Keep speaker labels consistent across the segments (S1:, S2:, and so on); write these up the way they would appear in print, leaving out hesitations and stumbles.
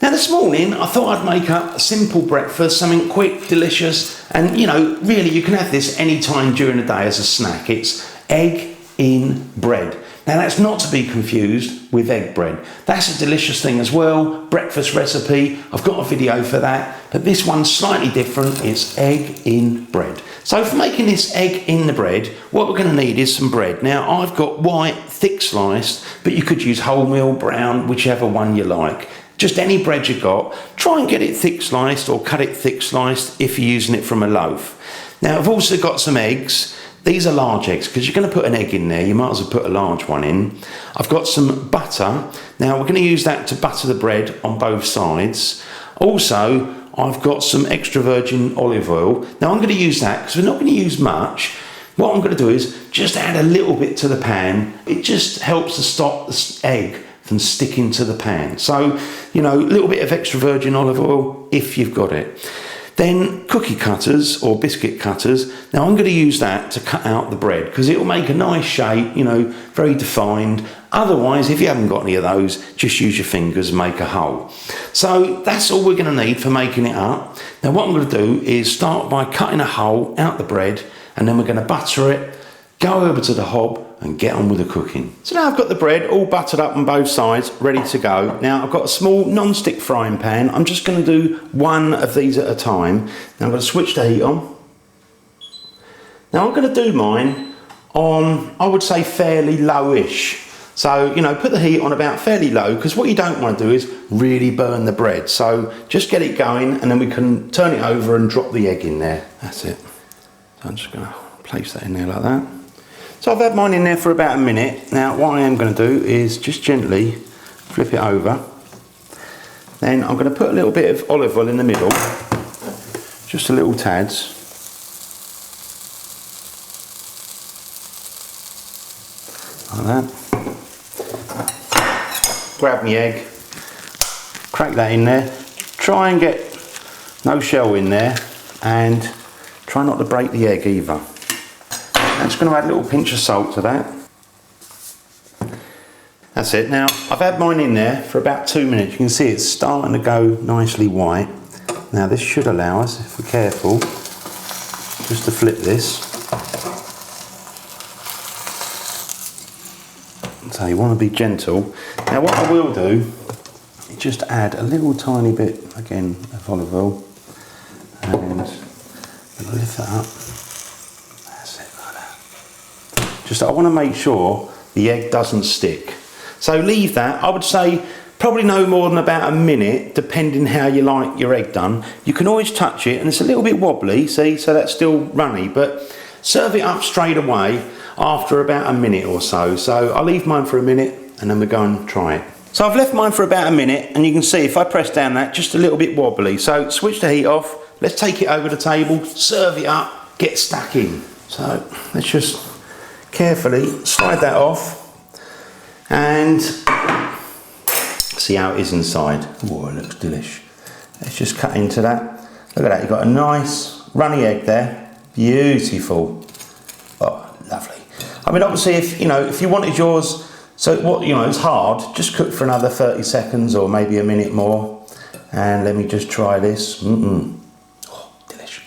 S1: Now this morning I thought I'd make up a simple breakfast, something quick, delicious, and you know, really you can have this any time during the day as a snack. It's egg in bread. Now that's not to be confused with egg bread. That's a delicious thing as well, breakfast recipe. I've got a video for that, but this one's slightly different. It's egg in bread. So for making this egg in the bread, what we're going to need is some bread. Now I've got white, thick sliced, but you could use wholemeal, brown, whichever one you like. Just any bread you've got. Try and get it thick sliced or cut it thick sliced if you're using it from a loaf. Now I've also got some eggs. These are large eggs because you're going to put an egg in there. You might as well put a large one in. I've got some butter. Now we're going to use that to butter the bread on both sides. Also, I've got some extra virgin olive oil. Now I'm going to use that because we're not going to use much. What I'm going to do is just add a little bit to the pan. It just helps to stop the egg from sticking to the pan. So, you know, a little bit of extra virgin olive oil if you've got it. Then cookie cutters or biscuit cutters. Now I'm going to use that to cut out the bread because it will make a nice shape, you know, very defined. Otherwise, if you haven't got any of those, just use your fingers and make a hole. So that's all we're going to need for making it up. Now what I'm going to do is start by cutting a hole out the bread, and then we're going to butter it, go over to the hob and get on with the cooking. So now I've got the bread all buttered up on both sides, ready to go. Now I've got a small non-stick frying pan. I'm just going to do one of these at a time. Now I'm going to switch the heat on. Now I'm going to do mine on, I would say, fairly lowish. So, you know, put the heat on about fairly low, because what you don't want to do is really burn the bread. So just get it going and then we can turn it over and drop the egg in there. That's it. So I'm just going to place that in there like that. So I've had mine in there for about a minute. Now what I am going to do is just gently flip it over. Then I'm going to put a little bit of olive oil in the middle, just a little tads. Like that. Grab my egg, crack that in there. Try and get no shell in there, and try not to break the egg either. I'm just going to add a little pinch of salt to that. That's it. Now I've had mine in there for about 2 minutes. You can see it's starting to go nicely white. Now this should allow us, if we're careful, just to flip this. So you want to be gentle. Now what I will do is just add a little tiny bit again of olive oil, and lift that up. Just I want to make sure the egg doesn't stick. So leave that, I would say probably no more than about a minute, depending how you like your egg done. You can always touch it, and it's a little bit wobbly, see, so that's still runny, but serve it up straight away after about a minute or so. So I'll leave mine for a minute and then we'll go and try it. So I've left mine for about a minute, and you can see if I press down that, just a little bit wobbly. So switch the heat off, let's take it over the table, serve it up, get stuck in. So let's just carefully slide that off and see how it is inside. Oh, it looks delish. Let's just cut into that. Look at that, you've got a nice runny egg there. Beautiful. Oh, lovely. I mean, obviously, if you wanted yours, so what, you know, it's hard, just cook for another 30 seconds or maybe a minute more. And let me just try this. Oh, delish.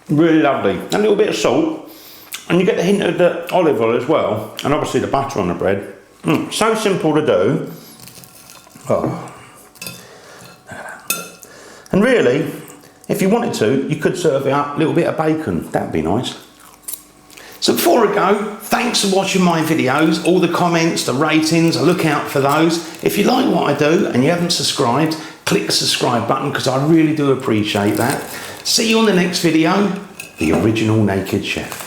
S1: Really lovely. A little bit of salt, and you get the hint of the olive oil as well, and obviously the butter on the bread. So simple to do. Oh. And really, if you wanted to, you could serve it up a little bit of bacon. That'd be nice. So before I go, thanks for watching my videos. All the comments, the ratings, I look out for those. If you like what I do and you haven't subscribed, click the subscribe button, because I really do appreciate that. See you on the next video, The Original Naked Chef.